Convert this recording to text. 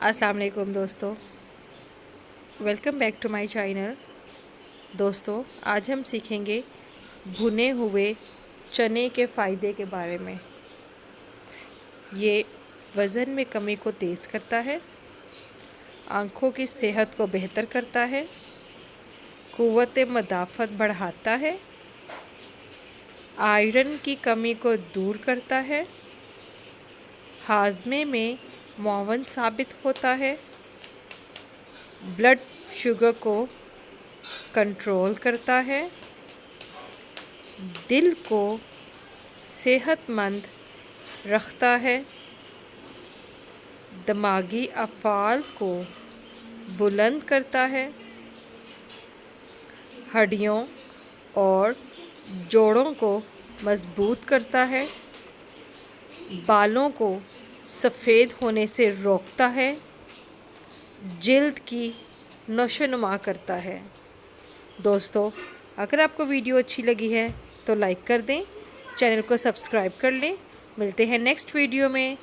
अस्सलाम वालेकुम दोस्तों, welcome back to my channel. दोस्तों, आज हम सीखेंगे भुने हुए चने के फ़ायदे के बारे में। ये वज़न में कमी को तेज़ करता है, आँखों की सेहत को बेहतर करता है, क़ुव्वत मदाफ़त बढ़ाता है, आयरन की कमी को दूर करता है, हाज़मे में मुआवन साबित होता है, ब्लड शुगर को कंट्रोल करता है, दिल को सेहतमंद रखता है, दिमागी अफ़आल को बुलंद करता है, हड्डियों और जोड़ों को मज़बूत करता है, बालों को सफ़ेद होने से रोकता है, जिल्द की नशोनुमा करता है। दोस्तों, अगर आपको वीडियो अच्छी लगी है तो लाइक कर दें, चैनल को सब्सक्राइब कर लें। मिलते हैं नेक्स्ट वीडियो में।